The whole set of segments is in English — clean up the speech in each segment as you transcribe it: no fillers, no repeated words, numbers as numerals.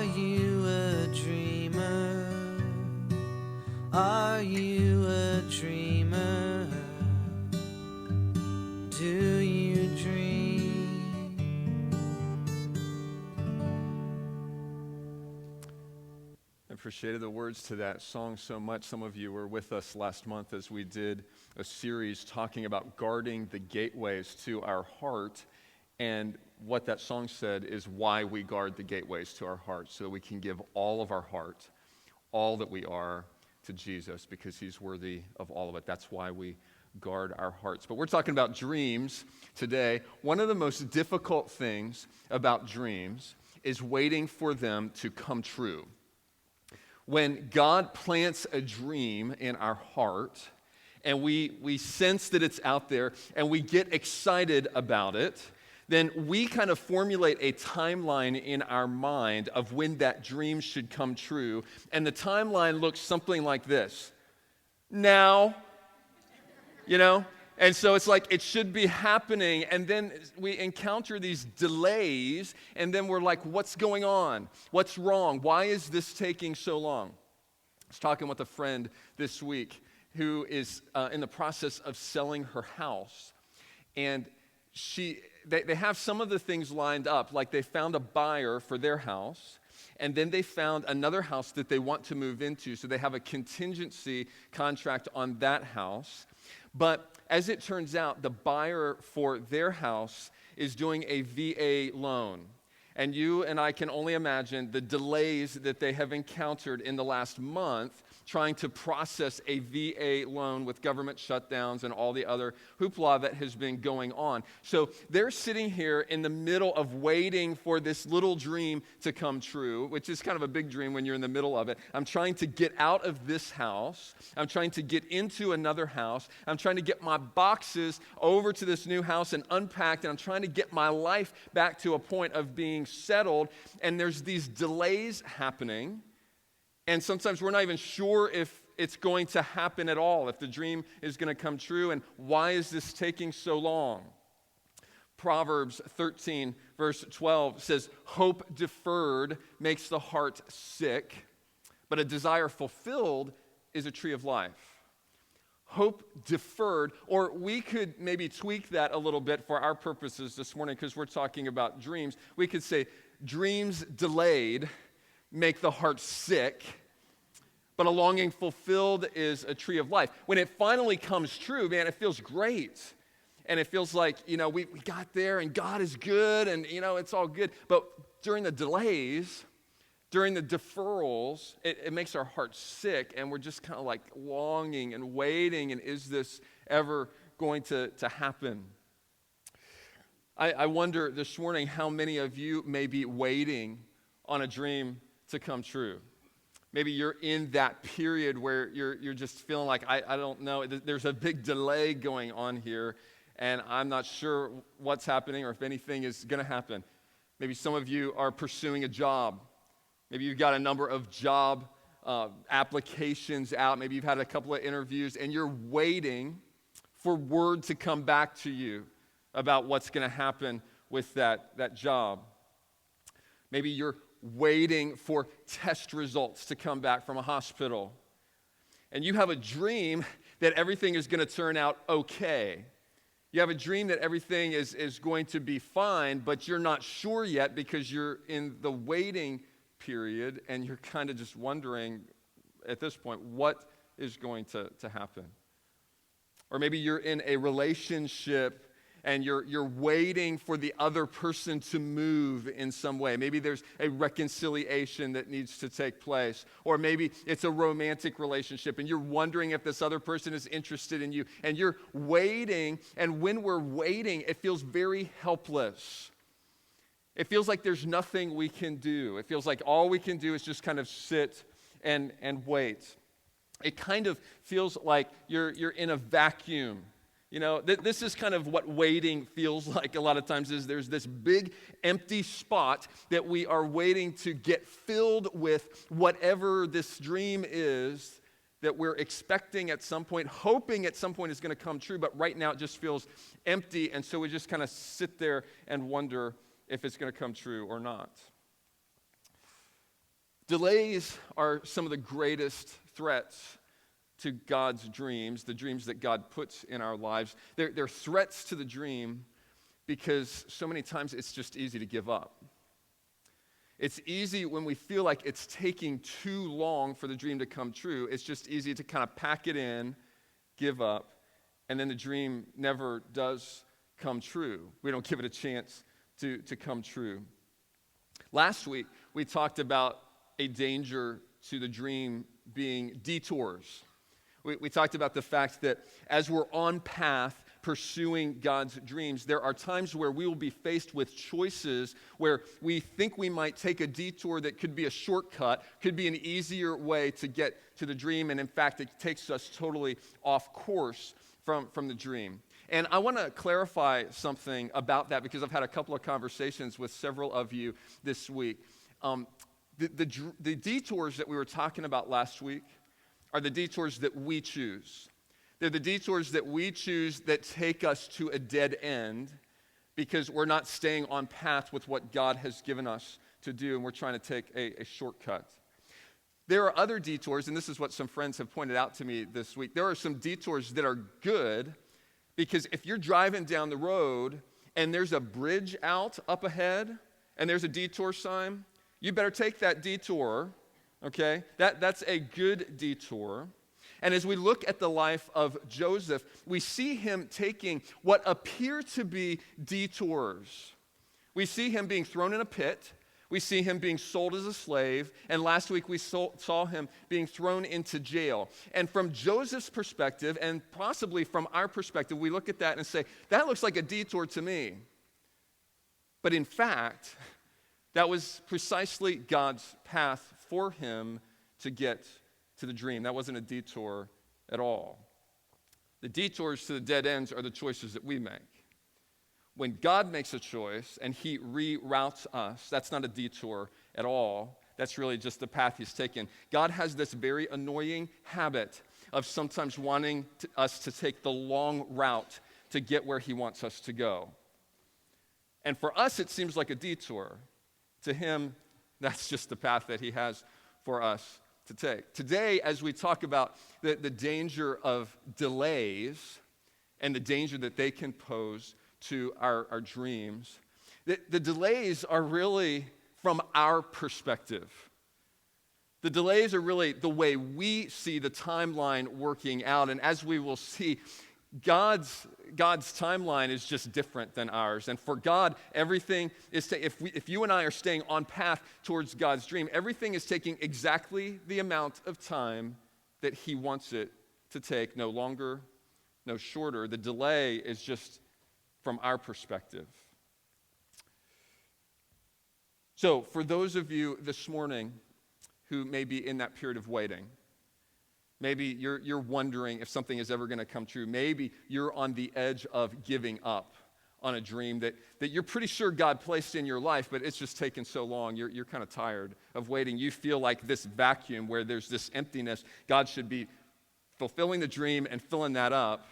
you a dreamer? Are you a dreamer? Do you dream? I appreciated the words to that song so much. Some of you were with us last month as we did a series talking about guarding the gateways to our heart. And what that song said is why we guard the gateways to our heart, so that we can give all of our heart, all that we are, to Jesus, because he's worthy of all of it. That's why we guard our hearts. But we're talking about dreams today. One of the most difficult things about dreams is waiting for them to come true. When God plants a dream in our heart, and we sense that it's out there, and we get excited about it, then we kind of formulate a timeline in our mind of when that dream should come true. And the timeline looks something like this. Now, And so it's like it should be happening, and then we encounter these delays, and then we're like, what's going on? What's wrong? Why is this taking so long? I was talking with a friend this week who is in the process of selling her house, and they have some of the things lined up, like they found a buyer for their house, and then they found another house that they want to move into, so they have a contingency contract on that house. But as it turns out, the buyer for their house is doing a VA loan. And you and I can only imagine the delays that they have encountered in the last month trying to process a VA loan with government shutdowns and all the other hoopla that has been going on. So they're sitting here in the middle of waiting for this little dream to come true, which is kind of a big dream when you're in the middle of it. I'm trying to get out of this house. I'm trying to get into another house. I'm trying to get my boxes over to this new house and unpacked, and I'm trying to get my life back to a point of being settled. And there's these delays happening. And sometimes we're not even sure if it's going to happen at all, if the dream is going to come true, and why is this taking so long? Proverbs 13, verse 12 says, "Hope deferred makes the heart sick, but a desire fulfilled is a tree of life." Hope deferred, or we could maybe tweak that a little bit for our purposes this morning because we're talking about dreams. We could say, dreams delayed make the heart sick, but a longing fulfilled is a tree of life. When it finally comes true, man, it feels great. And it feels like, we got there and God is good and, it's all good. But during the delays, during the deferrals, it makes our heart sick, and we're just kind of like longing and waiting, and is this ever going to happen? I wonder this morning how many of you may be waiting on a dream to come true. Maybe you're in that period where you're just feeling like, I don't know, there's a big delay going on here, and I'm not sure what's happening or if anything is going to happen. Maybe some of you are pursuing a job. Maybe you've got a number of job applications out. Maybe you've had a couple of interviews, and you're waiting for word to come back to you about what's going to happen with that job. Maybe you're waiting for test results to come back from a hospital. And you have a dream that everything is going to turn out okay. You have a dream that everything is going to be fine, but you're not sure yet because you're in the waiting period, and you're kind of just wondering at this point, what is going to happen? Or maybe you're in a relationship and you're waiting for the other person to move in some way. Maybe there's a reconciliation that needs to take place. Or maybe it's a romantic relationship, and you're wondering if this other person is interested in you. And you're waiting, and when we're waiting, it feels very helpless. It feels like there's nothing we can do. It feels like all we can do is just kind of sit and wait. It kind of feels like you're in a vacuum. This is kind of what waiting feels like a lot of times, is there's this big empty spot that we are waiting to get filled with whatever this dream is that we're expecting at some point, hoping at some point is going to come true, but right now it just feels empty, and so we just kind of sit there and wonder if it's going to come true or not. Delays are some of the greatest threats to God's dreams, the dreams that God puts in our lives. They're threats to the dream because so many times it's just easy to give up. It's easy when we feel like it's taking too long for the dream to come true. It's just easy to kind of pack it in, give up, and then the dream never does come true. We don't give it a chance to come true. Last week, we talked about a danger to the dream being detours. We talked about the fact that as we're on path pursuing God's dreams, there are times where we will be faced with choices where we think we might take a detour that could be a shortcut, could be an easier way to get to the dream, and in fact, it takes us totally off course from the dream. And I want to clarify something about that because I've had a couple of conversations with several of you this week. The detours that we were talking about last week are the detours that we choose. They're the detours that we choose that take us to a dead end because we're not staying on path with what God has given us to do, and we're trying to take a shortcut. There are other detours, and this is what some friends have pointed out to me this week. There are some detours that are good because if you're driving down the road and there's a bridge out up ahead and there's a detour sign, you better take that detour, okay? That's a good detour. And as we look at the life of Joseph, we see him taking what appear to be detours. We see him being thrown in a pit. We see him being sold as a slave. And last week we saw him being thrown into jail. And from Joseph's perspective, and possibly from our perspective, we look at that and say, that looks like a detour to me. But in fact, that was precisely God's path for him to get to the dream. That wasn't a detour at all. The detours to the dead ends are the choices that we make. When God makes a choice and he reroutes us, that's not a detour at all. That's really just the path he's taken. God has this very annoying habit of sometimes wanting us to take the long route to get where he wants us to go. And for us, it seems like a detour. To him, that's just the path that he has for us to take. Today, as we talk about the danger of delays and the danger that they can pose to our dreams, the delays are really from our perspective. The delays are really the way we see the timeline working out. And as we will see, God's timeline is just different than ours. And for God, everything is, if you and I are staying on path towards God's dream, everything is taking exactly the amount of time that he wants it to take, no longer, no shorter. The delay is just from our perspective. So for those of you this morning who may be in that period of waiting, maybe you're wondering if something is ever going to come true. Maybe you're on the edge of giving up on a dream that you're pretty sure God placed in your life, but it's just taken so long. You're kind of tired of waiting. You feel like this vacuum where there's this emptiness. God should be fulfilling the dream and filling that up.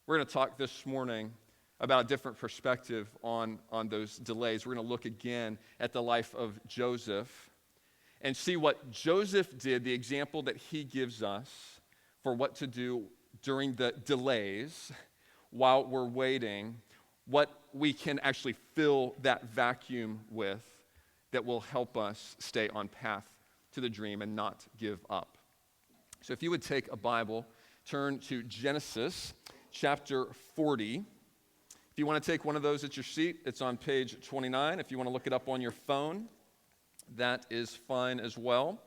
We're going to talk this morning about a different perspective on those delays. We're going to look again at the life of Joseph and see what Joseph did, the example that he gives us for what to do during the delays while we're waiting, what we can actually fill that vacuum with that will help us stay on path to the dream and not give up. So if you would take a Bible, turn to Genesis chapter 40. If you want to take one of those at your seat, it's on page 29. If you want to look it up on your phone, that is fine as well.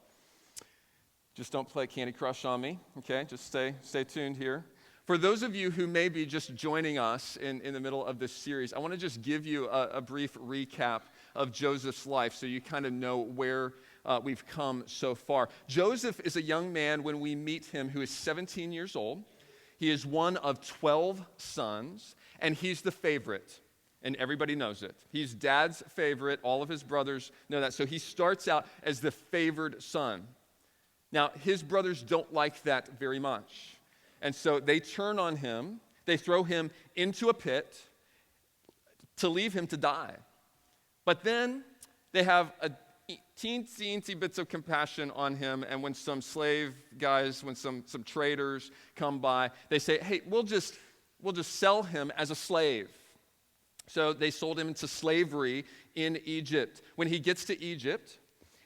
Just don't play Candy Crush on me, okay? Just stay tuned here. For those of you who may be just joining us in the middle of this series, I want to just give you a brief recap of Joseph's life so you kind of know where we've come so far. Joseph is a young man when we meet him who is 17 years old. He is one of 12 sons, and he's the favorite. And everybody knows it. He's dad's favorite. All of his brothers know that. So he starts out as the favored son. Now, his brothers don't like that very much. And so they turn on him. They throw him into a pit to leave him to die. But then they have an teensy bits of compassion on him, and when some slave guys, when some traders come by, they say, hey, we'll just sell him as a slave. So they sold him into slavery in Egypt. When he gets to Egypt,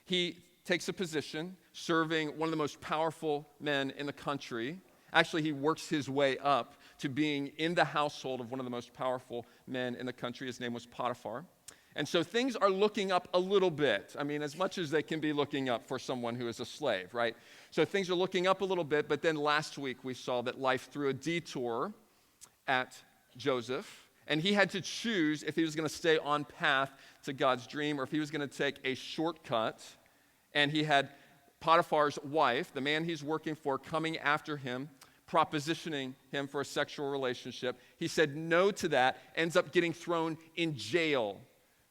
he takes a position serving one of the most powerful men in the country. Actually, he works his way up to being in the household of one of the most powerful men in the country. His name was Potiphar. And so things are looking up a little bit. I mean, as much as they can be looking up for someone who is a slave, right? So things are looking up a little bit, but then last week we saw that life threw a detour at Joseph, and he had to choose if he was going to stay on path to God's dream or if he was going to take a shortcut. And he had Potiphar's wife, the man he's working for, coming after him, propositioning him for a sexual relationship. He said no to that, ends up getting thrown in jail.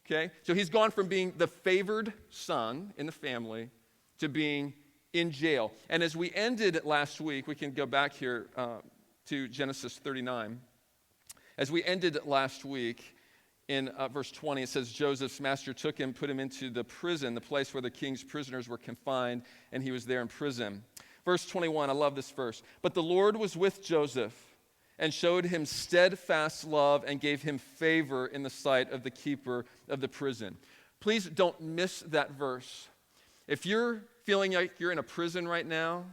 Okay? So he's gone from being the favored son in the family to being in jail. And as we ended last week, we can go back here to Genesis 39. As we ended last week in verse 20, it says, Joseph's master took him, put him into the prison, the place where the king's prisoners were confined, and he was there in prison. Verse 21, I love this verse. But the Lord was with Joseph and showed him steadfast love and gave him favor in the sight of the keeper of the prison. Please don't miss that verse. If you're feeling like you're in a prison right now,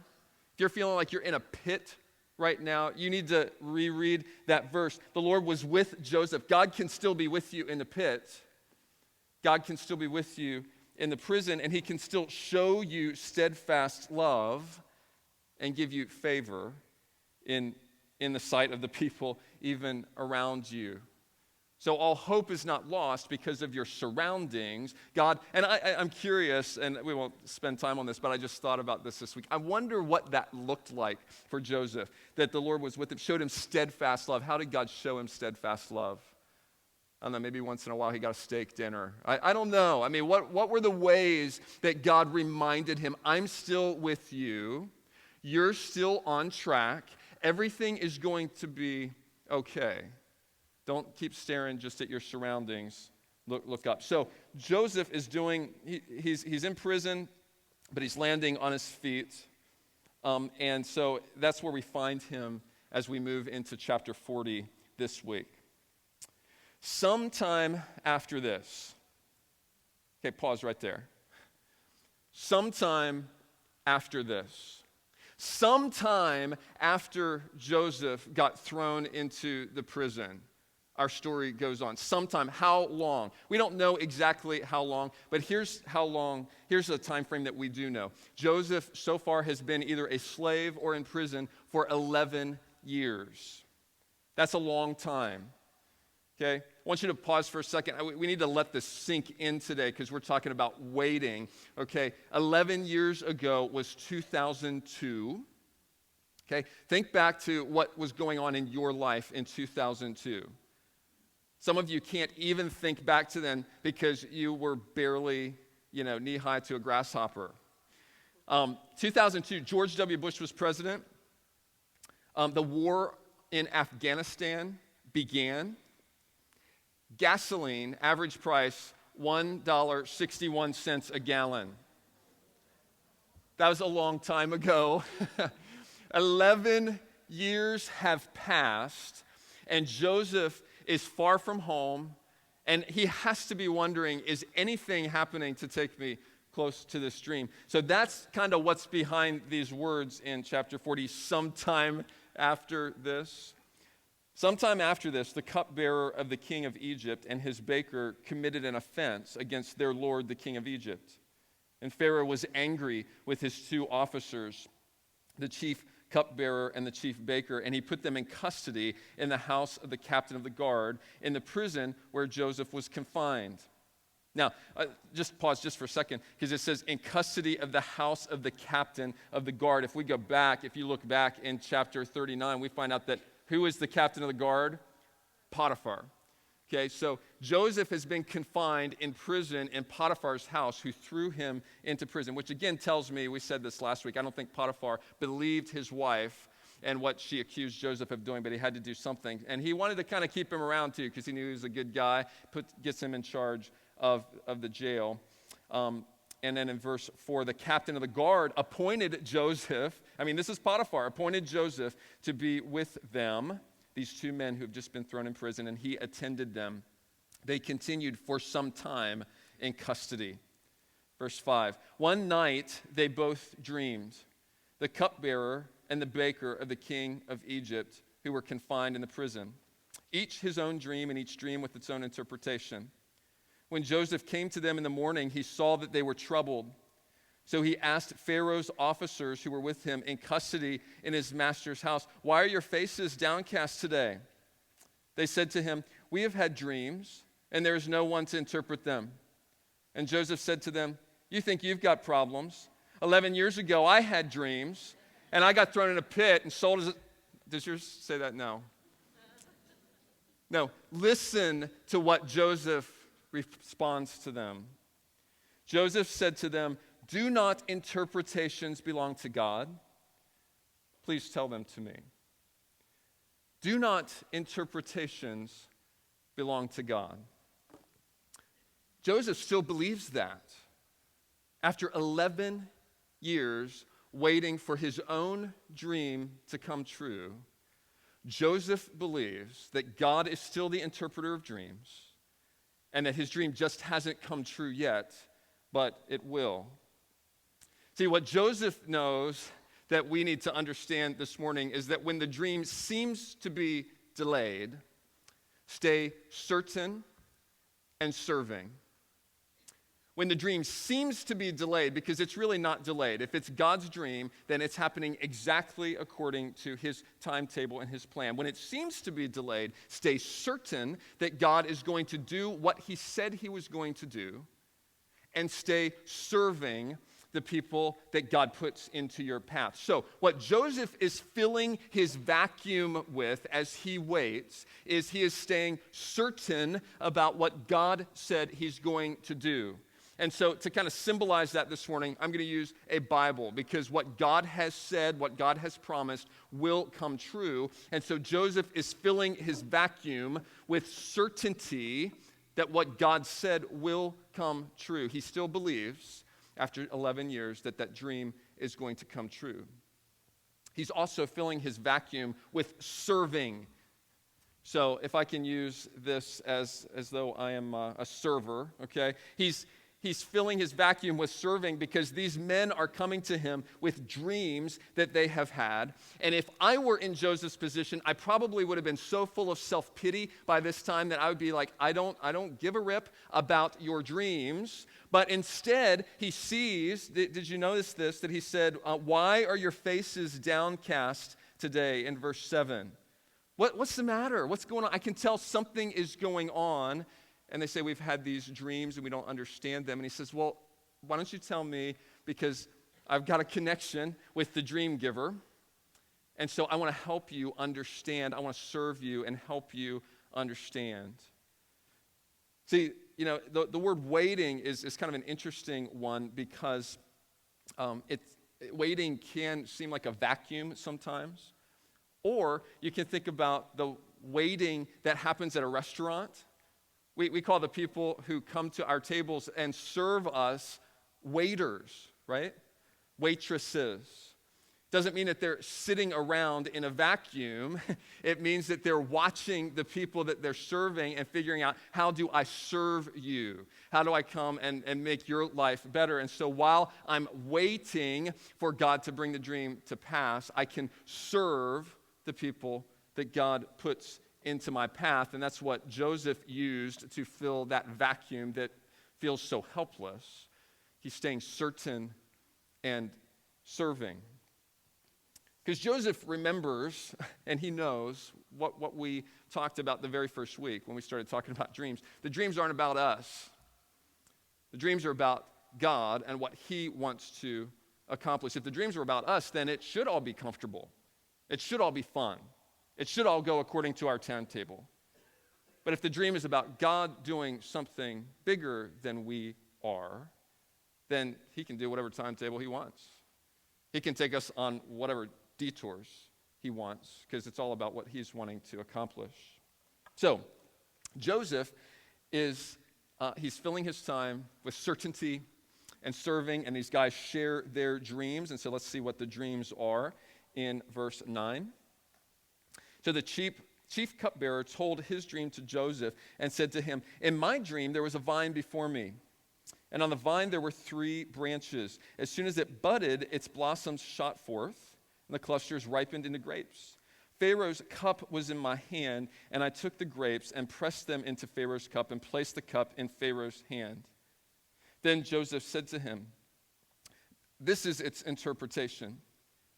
if you're feeling like you're in a pit right now, you need to reread that verse. The Lord was with Joseph. God can still be with you in the pit. God can still be with you in the prison, and he can still show you steadfast love and give you favor in the sight of the people even around you. So all hope is not lost because of your surroundings. God, and I'm curious, and we won't spend time on this, but I just thought about this week. I wonder what that looked like for Joseph, that the Lord was with him, showed him steadfast love. How did God show him steadfast love? I don't know, maybe once in a while he got a steak dinner. I don't know. I mean, what were the ways that God reminded him, I'm still with you, you're still on track, everything is going to be okay. Don't keep staring just at your surroundings. Look up. So Joseph is he's in prison, but he's landing on his feet. And so that's where we find him as we move into chapter 40 this week. Sometime after this, okay, pause right there. Sometime after this. Sometime after Joseph got thrown into the prison, our story goes on. Sometime, how long? We don't know exactly how long, but here's how long. Here's a time frame that we do know. Joseph so far has been either a slave or in prison for 11 years. That's a long time. Okay? I want you to pause for a second. We need to let this sink in today because we're talking about waiting. Okay? 11 years ago was 2002. Okay? Think back to what was going on in your life in 2002. Some of you can't even think back to then because you were barely, knee-high to a grasshopper. 2002, George W. Bush was president. The war in Afghanistan began. Gasoline, average price, $1.61 a gallon. That was a long time ago. 11 years have passed, and Joseph is far from home, and he has to be wondering, is anything happening to take me close to this dream? So that's kind of what's behind these words in chapter 40, sometime after this. Sometime after this, the cupbearer of the king of Egypt and his baker committed an offense against their lord, the king of Egypt. And Pharaoh was angry with his two officers, the chief cupbearer and the chief baker, and he put them in custody in the house of the captain of the guard in the prison where Joseph was confined. Now, just pause just for a second, because it says in custody of the house of the captain of the guard. If we go back, if you look back in chapter 39, we find out that who is the captain of the guard? Potiphar. Okay, so Joseph has been confined in prison in Potiphar's house, who threw him into prison, which again tells me, we said this last week, I don't think Potiphar believed his wife and what she accused Joseph of doing, but he had to do something. And he wanted to kind of keep him around too, because he knew he was a good guy, gets him in charge of the jail. And then in verse 4, the captain of the guard appointed Joseph, this is Potiphar, appointed Joseph to be with them, these two men who have just been thrown in prison, and he attended them. They continued for some time in custody. Verse 5, one night they both dreamed, the cupbearer and the baker of the king of Egypt, who were confined in the prison, each his own dream, and each dream with its own interpretation. When Joseph came to them in the morning, he saw that they were troubled. So he asked Pharaoh's officers who were with him in custody in his master's house, "Why are your faces downcast today?" They said to him, "We have had dreams, and there is no one to interpret them." And Joseph said to them, "You think you've got problems? 11 years ago, I had dreams, and I got thrown in a pit and sold as..." Does yours say that? No. No. Listen to what Joseph responds to them. Joseph said to them, "Do not interpretations belong to God? Please tell them to me." Do not interpretations belong to God? Joseph still believes that. After 11 years waiting for his own dream to come true, Joseph believes that God is still the interpreter of dreams, and that his dream just hasn't come true yet, but it will. See, what Joseph knows that we need to understand this morning is that when the dream seems to be delayed, stay certain and serving. When the dream seems to be delayed, because it's really not delayed. If it's God's dream, then it's happening exactly according to his timetable and his plan. When it seems to be delayed, stay certain that God is going to do what he said he was going to do, and stay serving the people that God puts into your path. So what Joseph is filling his vacuum with as he waits is he is staying certain about what God said he's going to do. And so to kind of symbolize that this morning, I'm going to use a Bible, because what God has said, what God has promised will come true. And so Joseph is filling his vacuum with certainty that what God said will come true. He still believes, after 11 years, that that dream is going to come true. He's also filling his vacuum with serving. So if I can use this as though I am a server, okay? He's filling his vacuum with serving because these men are coming to him with dreams that they have had. And if I were in Joseph's position, I probably would have been so full of self-pity by this time that I would be like, I don't give a rip about your dreams. But instead, he sees, did you notice this, that he said, "Why are your faces downcast today?" in verse 7. What's the matter? What's going on? I can tell something is going on. And they say, "We've had these dreams and we don't understand them." And he says, "Well, why don't you tell me, because I've got a connection with the dream giver. And so I want to help you understand. I want to serve you and help you understand." See, the word waiting is kind of an interesting one, because waiting can seem like a vacuum sometimes. Or you can think about the waiting that happens at a restaurant. We call the people who come to our tables and serve us waiters, right? Waitresses. Doesn't mean that they're sitting around in a vacuum. It means that they're watching the people that they're serving and figuring out, how do I serve you? How do I come and make your life better? And so while I'm waiting for God to bring the dream to pass, I can serve the people that God puts into my path. And that's what Joseph used to fill that vacuum that feels so helpless. He's staying certain and serving. Because Joseph remembers, and he knows what we talked about the very first week when we started talking about dreams. The dreams aren't about us. The dreams are about God and what he wants to accomplish. If the dreams were about us, then it should all be comfortable. It should all be fun. It should all go according to our timetable. But if the dream is about God doing something bigger than we are, then he can do whatever timetable he wants. He can take us on whatever detours he wants, because it's all about what he's wanting to accomplish. So Joseph is he's filling his time with certainty and serving, and these guys share their dreams. And so let's see what the dreams are in verse 9. So the chief cupbearer told his dream to Joseph and said to him, "In my dream there was a vine before me, and on the vine there were 3 branches. As soon as it budded, its blossoms shot forth, and the clusters ripened into grapes. Pharaoh's cup was in my hand, and I took the grapes and pressed them into Pharaoh's cup and placed the cup in Pharaoh's hand." Then Joseph said to him, "This is its interpretation.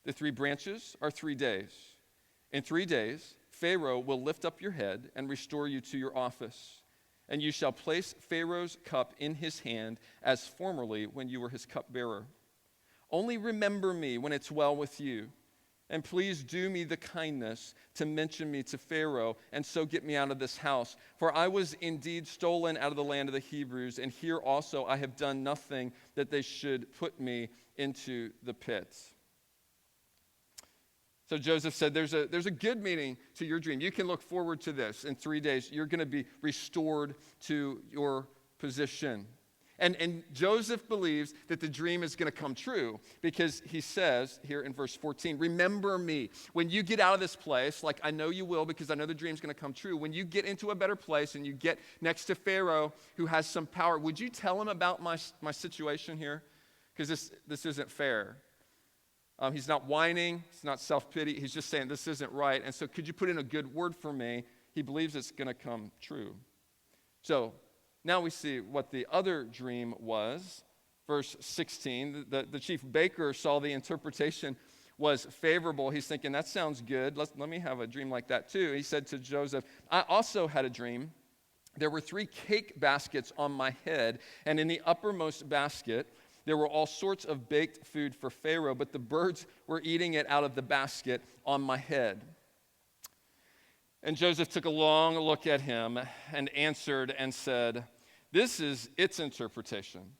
The 3 branches are 3 days. In 3 days, Pharaoh will lift up your head and restore you to your office, and you shall place Pharaoh's cup in his hand as formerly when you were his cupbearer. Only remember me when it's well with you, and please do me the kindness to mention me to Pharaoh, and so get me out of this house. For I was indeed stolen out of the land of the Hebrews, and here also I have done nothing that they should put me into the pit." So Joseph said, there's a good meaning to your dream. You can look forward to this. In 3 days, you're going to be restored to your position. And Joseph believes that the dream is going to come true because he says here in verse 14, "Remember me. When you get out of this place, like I know you will because I know the dream's going to come true, when you get into a better place and you get next to Pharaoh who has some power, would you tell him about my situation here? Because this isn't fair." He's not whining. He's not self-pity. He's just saying this isn't right. And so could you put in a good word for me? He believes it's going to come true. So now we see what the other dream was. Verse 16, the chief baker saw the interpretation was favorable. He's thinking, that sounds good. Let me have a dream like that too. He said to Joseph, "I also had a dream. There were 3 cake baskets on my head, and in the uppermost basket there were all sorts of baked food for Pharaoh, but the birds were eating it out of the basket on my head." And Joseph took a long look at him and answered and said, "This is its interpretation.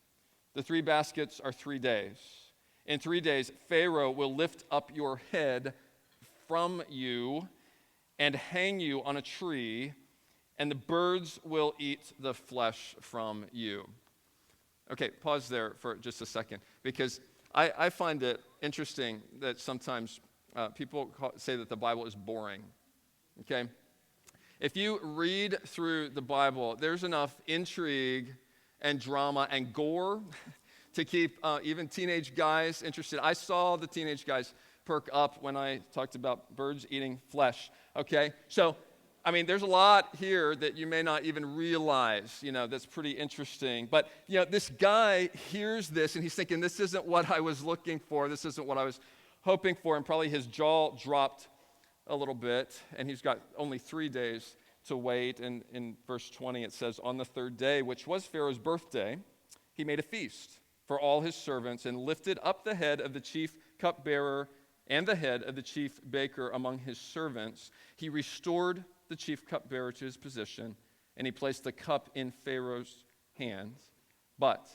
The 3 baskets are 3 days. In 3 days, Pharaoh will lift up your head from you and hang you on a tree, and the birds will eat the flesh from you." Okay, pause there for just a second, because I find it interesting that sometimes people say that the Bible is boring, okay? If you read through the Bible, there's enough intrigue and drama and gore to keep even teenage guys interested. I saw the teenage guys perk up when I talked about birds eating flesh, okay? So I mean, there's a lot here that you may not even realize, that's pretty interesting. But, this guy hears this, and he's thinking, this isn't what I was looking for. This isn't what I was hoping for. And probably his jaw dropped a little bit, and he's got only 3 days to wait. And in verse 20, it says, "On the 3rd day, which was Pharaoh's birthday, he made a feast for all his servants and lifted up the head of the chief cupbearer and the head of the chief baker among his servants. He restored the chief cupbearer to his position, and he placed the cup in Pharaoh's hand. But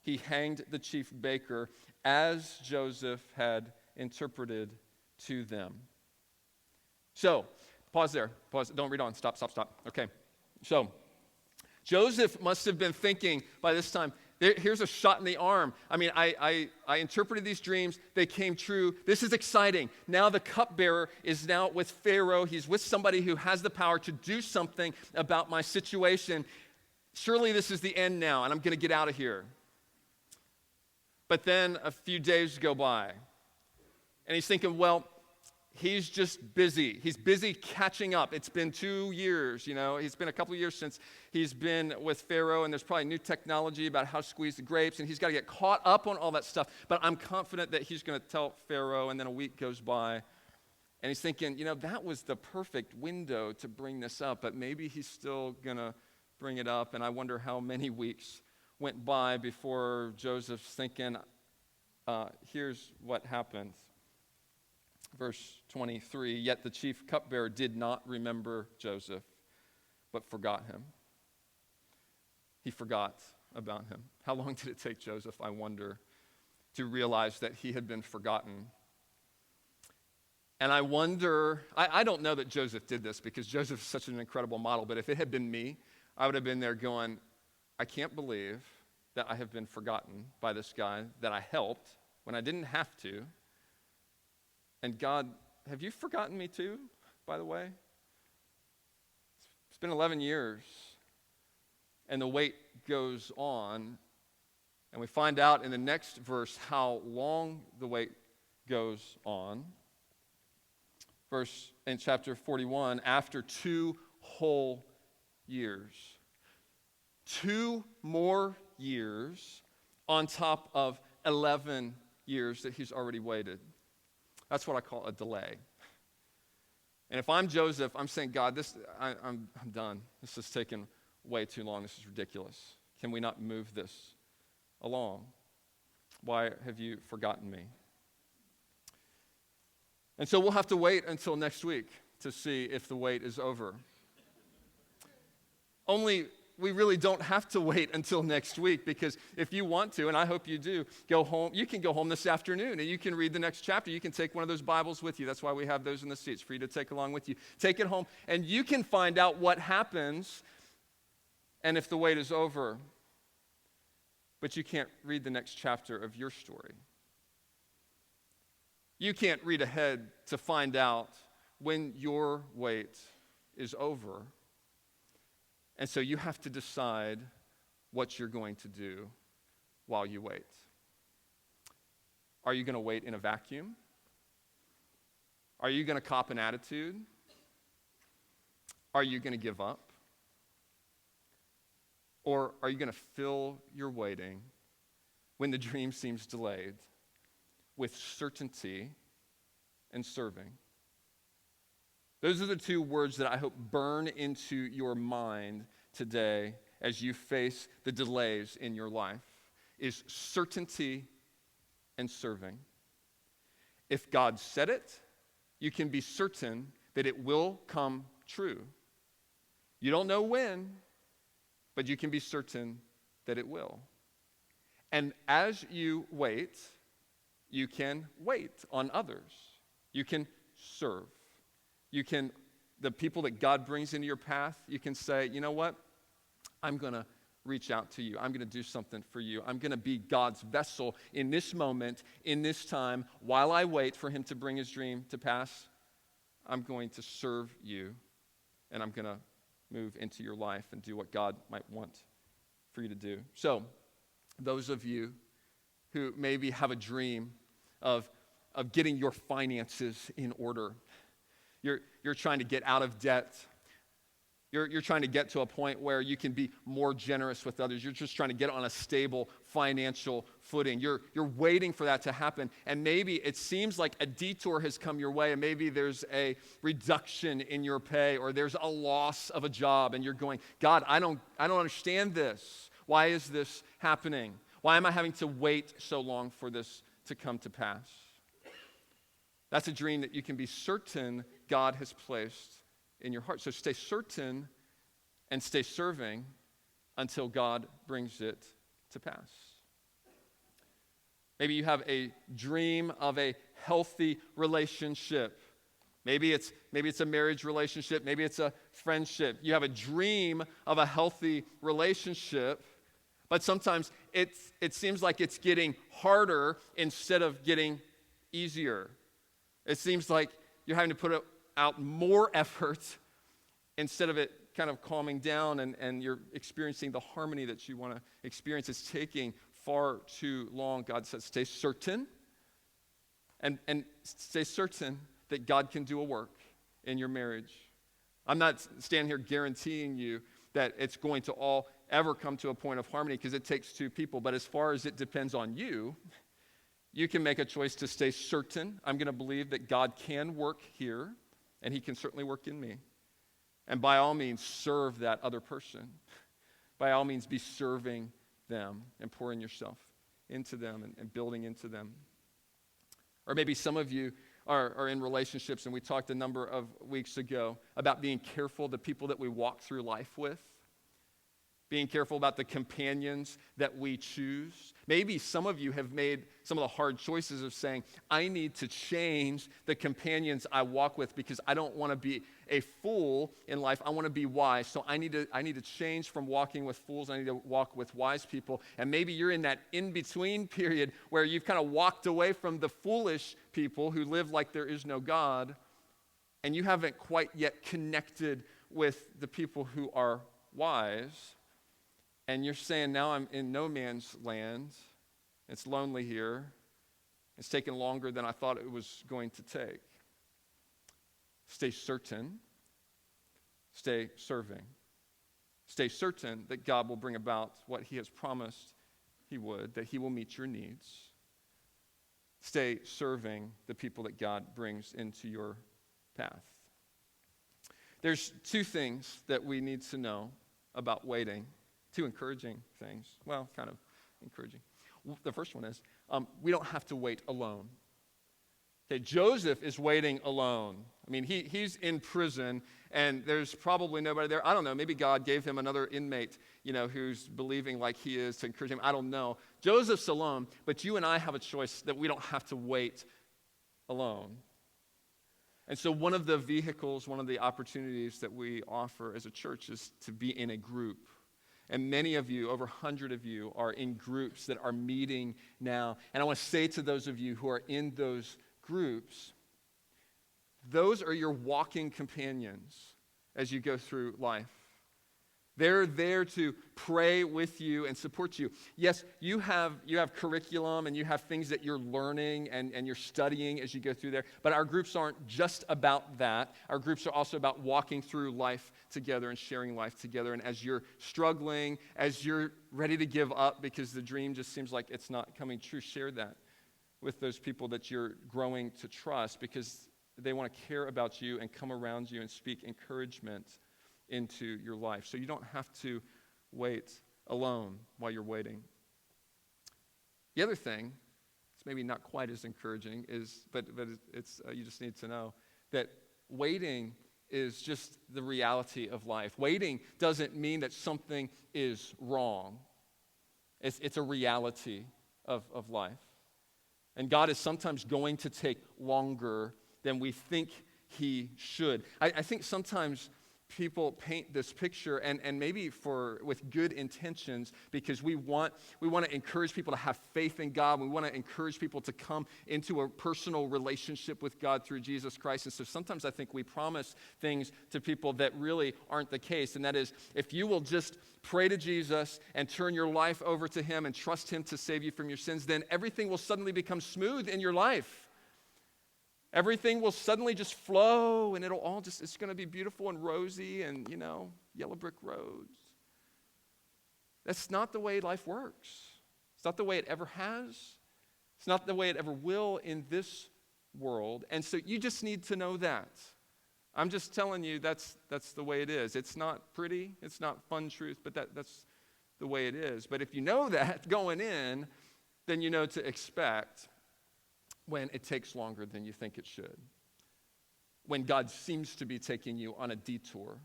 he hanged the chief baker as Joseph had interpreted to them." So, pause there. Pause. Don't read on. Stop. Okay. So, Joseph must have been thinking by this time, here's a shot in the arm. I mean, I interpreted these dreams. They came true. This is exciting. Now the cupbearer is now with Pharaoh. He's with somebody who has the power to do something about my situation. Surely this is the end now, and I'm going to get out of here. But then a few days go by, and he's thinking, well, he's just busy. He's busy catching up. It's been 2 years, It's been a couple of years since he's been with Pharaoh, and there's probably new technology about how to squeeze the grapes, and he's got to get caught up on all that stuff. But I'm confident that he's going to tell Pharaoh, and then a week goes by, and he's thinking, that was the perfect window to bring this up, but maybe he's still going to bring it up, and I wonder how many weeks went by before Joseph's thinking, here's what happened. Verse 23, "Yet the chief cupbearer did not remember Joseph, but forgot him." He forgot about him. How long did it take Joseph, I wonder, to realize that he had been forgotten? And I wonder, I don't know that Joseph did this because Joseph is such an incredible model, but if it had been me, I would have been there going, I can't believe that I have been forgotten by this guy that I helped when I didn't have to. And God, have you forgotten me too, by the way? It's been 11 years, and the wait goes on, and we find out in the next verse how long the wait goes on. Verse in chapter 41, after 2 whole years. 2 more years on top of 11 years that he's already waited. That's what I call a delay. And if I'm Joseph, I'm saying, God, I'm done. This has taken way too long. This is ridiculous. Can we not move this along? Why have you forgotten me? And so we'll have to wait until next week to see if the wait is over. Only we really don't have to wait until next week, because if you want to, and I hope you do, go home. You can go home this afternoon and you can read the next chapter. You can take one of those Bibles with you. That's why we have those in the seats for you to take along with you. Take it home and you can find out what happens and if the wait is over. But you can't read the next chapter of your story. You can't read ahead to find out when your wait is over. And so you have to decide what you're going to do while you wait. Are you going to wait in a vacuum? Are you going to cop an attitude? Are you going to give up? Or are you going to fill your waiting when the dream seems delayed with certainty and serving? Those are the 2 words that I hope burn into your mind today as you face the delays in your life, is certainty and serving. If God said it, you can be certain that it will come true. You don't know when, but you can be certain that it will. And as you wait, you can wait on others. You can serve. You can, the people that God brings into your path, you can say, you know what? I'm going to reach out to you. I'm going to do something for you. I'm going to be God's vessel in this moment, in this time, while I wait for him to bring his dream to pass. I'm going to serve you, and I'm going to move into your life and do what God might want for you to do. So, those of you who maybe have a dream of getting your finances in order, you're trying to get out of debt. You're trying to get to a point where you can be more generous with others. You're just trying to get on a stable financial footing. You're waiting for that to happen. And maybe it seems like a detour has come your way, and maybe there's a reduction in your pay, or there's a loss of a job, and you're going, God, I don't understand this. Why is this happening? Why am I having to wait so long for this to come to pass? That's a dream that you can be certain God has placed in your heart. So stay certain and stay serving until God brings it to pass. Maybe you have a dream of a healthy relationship. Maybe it's a marriage relationship. Maybe it's a friendship. You have a dream of a healthy relationship, but sometimes it seems like it's getting harder instead of getting easier. It seems like you're having to put out more effort instead of it kind of calming down, and you're experiencing the harmony that you want to experience. It's taking far too long. God says, stay certain and stay certain that God can do a work in your marriage. I'm not standing here guaranteeing you that it's going to all ever come to a point of harmony, because it takes 2 people. But as far as it depends on you, you can make a choice to stay certain. I'm going to believe that God can work here, and he can certainly work in me. And by all means, serve that other person. By all means, be serving them and pouring yourself into them and building into them. Or maybe some of you are in relationships, and we talked a number of weeks ago about being careful the people that we walk through life with. being careful about the companions that we choose. Maybe some of you have made some of the hard choices of saying, I need to change the companions I walk with because I don't want to be a fool in life. I want to be wise. So I need to change from walking with fools. I need to walk with wise people. And maybe you're in that in-between period where you've kind of walked away from the foolish people who live like there is no God, and you haven't quite yet connected with the people who are wise. And you're saying, now I'm in no man's land. It's lonely here. It's taken longer than I thought it was going to take. Stay certain. Stay serving. Stay certain that God will bring about what he has promised he would, that he will meet your needs. Stay serving the people that God brings into your path. There's two things that we need to know about waiting. Two encouraging things. Well, kind of encouraging. The first one is we don't have to wait alone. Okay, Joseph is waiting alone. I mean, he's in prison, and there's probably nobody there. I don't know. Maybe God gave him another inmate, who's believing like he is to encourage him. I don't know. Joseph's alone, but you and I have a choice that we don't have to wait alone. And so one of the vehicles, one of the opportunities that we offer as a church is to be in a group. And many of you, over 100 of you, are in groups that are meeting now. And I want to say to those of you who are in those groups, those are your walking companions as you go through life. They're there to pray with you and support you. Yes, you have curriculum and you have things that you're learning and you're studying as you go through there. But our groups aren't just about that. Our groups are also about walking through life together and sharing life together. And as you're struggling, as you're ready to give up because the dream just seems like it's not coming true, share that with those people that you're growing to trust because they want to care about you and come around you and speak encouragement into your life. So you don't have to wait alone while you're waiting. The other thing, it's maybe not quite as encouraging, but it's you just need to know that waiting is just the reality of life. Waiting doesn't mean that something is wrong. It's a reality of life. And God is sometimes going to take longer than we think he should. I think sometimes people paint this picture, and maybe with good intentions, because we want to encourage people to have faith in God. We want to encourage people to come into a personal relationship with God through Jesus Christ. And so sometimes I think we promise things to people that really aren't the case. And that is, if you will just pray to Jesus and turn your life over to him and trust him to save you from your sins, then everything will suddenly become smooth in your life. Everything will suddenly just flow, and it's going to be beautiful and rosy and, yellow brick roads. That's not the way life works. It's not the way it ever has. It's not the way it ever will in this world. And so you just need to know that. I'm just telling you that's the way it is. It's not pretty. It's not fun truth, but that's the way it is. But if you know that going in, then you know to expect when it takes longer than you think it should. When God seems to be taking you on a detour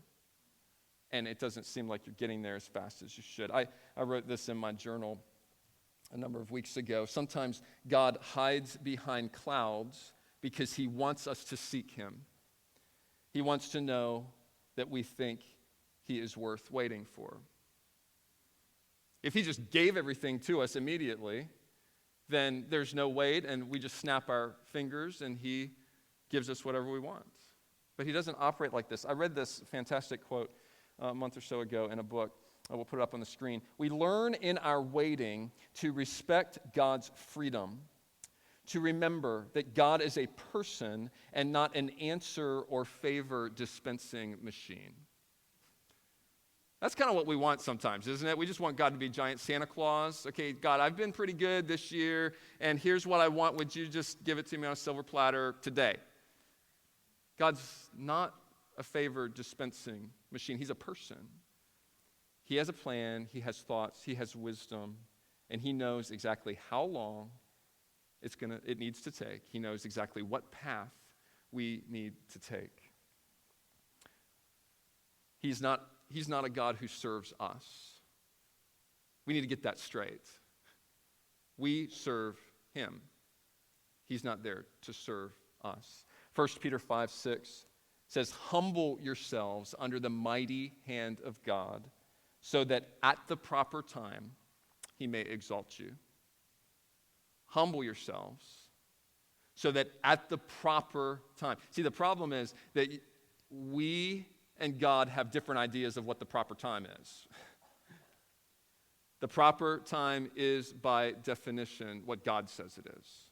and it doesn't seem like you're getting there as fast as you should. I wrote this in my journal a number of weeks ago. Sometimes God hides behind clouds because he wants us to seek him. He wants to know that we think he is worth waiting for. If he just gave everything to us immediately, then there's no wait, and we just snap our fingers, and he gives us whatever we want. But he doesn't operate like this. I read this fantastic quote a month or so ago in a book. I will put it up on the screen. We learn in our waiting to respect God's freedom, to remember that God is a person and not an answer or favor dispensing machine. That's kind of what we want sometimes, isn't it? We just want God to be giant Santa Claus. Okay, God, I've been pretty good this year, and here's what I want. Would you just give it to me on a silver platter today? God's not a favor dispensing machine. He's a person. He has a plan. He has thoughts. He has wisdom, and he knows exactly how long it needs to take. He knows exactly what path we need to take. He's not a God who serves us. We need to get that straight. We serve him. He's not there to serve us. 1 Peter 5:6 says, "Humble yourselves under the mighty hand of God, so that at the proper time he may exalt you." Humble yourselves so that at the proper time. See, the problem is that we and God have different ideas of what the proper time is. The proper time is, by definition, what God says it is.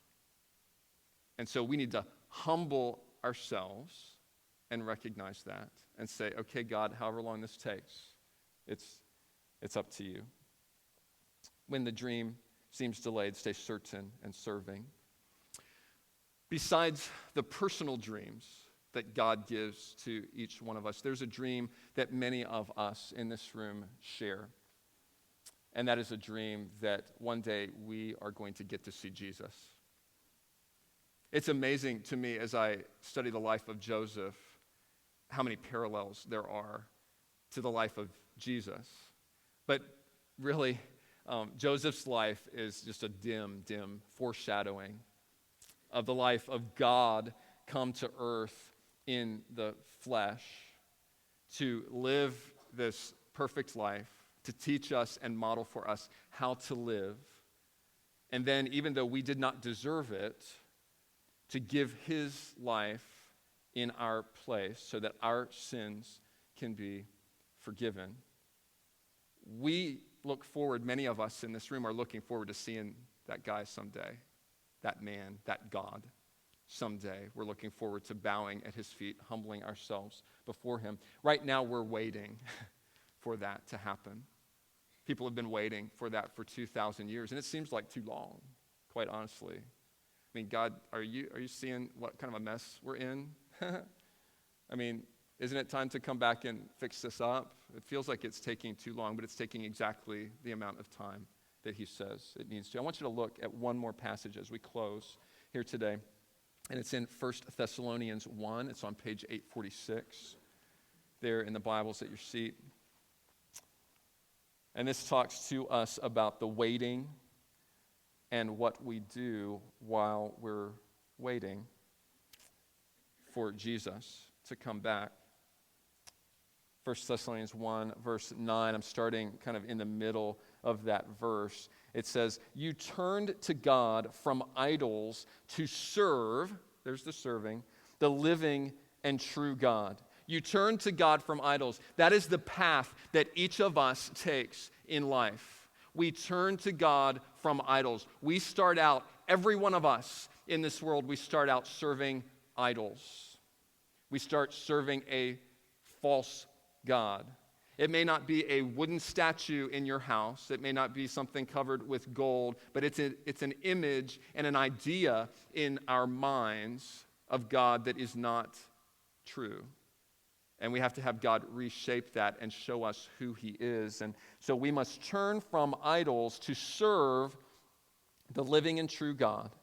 And so we need to humble ourselves and recognize that and say, okay, God, however long this takes, it's up to you. When the dream seems delayed, stay certain and serving. Besides the personal dreams that God gives to each one of us, there's a dream that many of us in this room share. And that is a dream that one day we are going to get to see Jesus. It's amazing to me as I study the life of Joseph, how many parallels there are to the life of Jesus. But really, Joseph's life is just a dim foreshadowing of the life of God come to earth in the flesh to live this perfect life, to teach us and model for us how to live. And then, even though we did not deserve it, to give his life in our place so that our sins can be forgiven. We look forward, many of us in this room are looking forward to seeing that guy someday, that man, that God someday. We're looking forward to bowing at his feet, humbling ourselves before him. Right now, we're waiting for that to happen. People have been waiting for that for 2,000 years, and it seems like too long, quite honestly. I mean, God, are you seeing what kind of a mess we're in? I mean, isn't it time to come back and fix this up? It feels like it's taking too long, but it's taking exactly the amount of time that he says it needs to. I want you to look at one more passage as we close here today, and it's in 1 Thessalonians 1. It's on page 846 there in the Bibles at your seat. And this talks to us about the waiting and what we do while we're waiting for Jesus to come back. 1 Thessalonians 1, verse 9, I'm starting kind of in the middle of that verse. It says, "You turned to God from idols to serve," there's the serving, "the living and true God." You turn to God from idols. That is the path that each of us takes in life. We turn to God from idols. We start out, every one of us in this world, we start out serving idols. We start serving a false God. It may not be a wooden statue in your house. It may not be something covered with gold, but it's an image and an idea in our minds of God that is not true. And we have to have God reshape that and show us who he is. And so we must turn from idols to serve the living and true God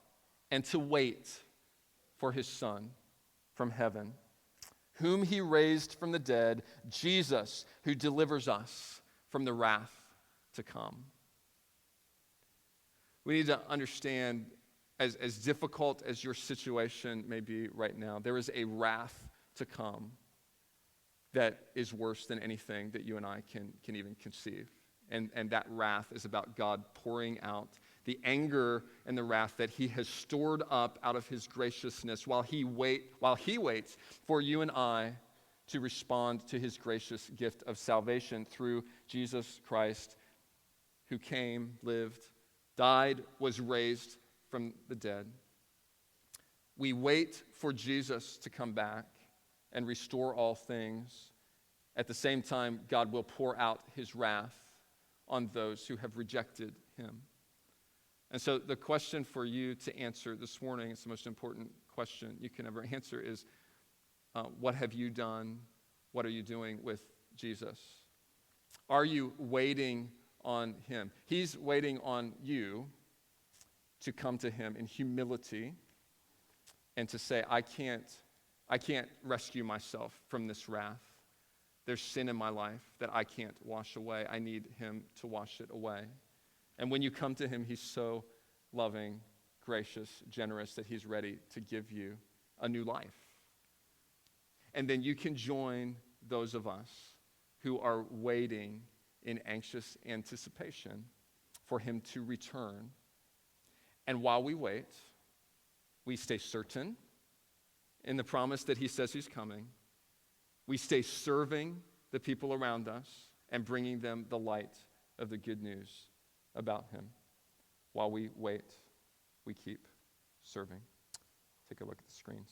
and to wait for his Son from heaven, whom he raised from the dead, Jesus, who delivers us from the wrath to come. We need to understand, as difficult as your situation may be right now, there is a wrath to come that is worse than anything that you and I can even conceive. And that wrath is about God pouring out the anger and the wrath that he has stored up out of his graciousness while he waits for you and I to respond to his gracious gift of salvation through Jesus Christ, who came, lived, died, was raised from the dead. We wait for Jesus to come back and restore all things. At the same time, God will pour out his wrath on those who have rejected him. And so the question for you to answer this morning, it's the most important question you can ever answer, is what have you done? What are you doing with Jesus? Are you waiting on him? He's waiting on you to come to him in humility and to say, I can't rescue myself from this wrath There's sin in my life that I can't wash away. I need him to wash it away. And when you come to him, he's so loving, gracious, generous that he's ready to give you a new life. And then you can join those of us who are waiting in anxious anticipation for him to return. And while we wait, we stay certain in the promise that he says he's coming. We stay serving the people around us and bringing them the light of the good news about him. While we wait, we keep serving. Take a look at the screens.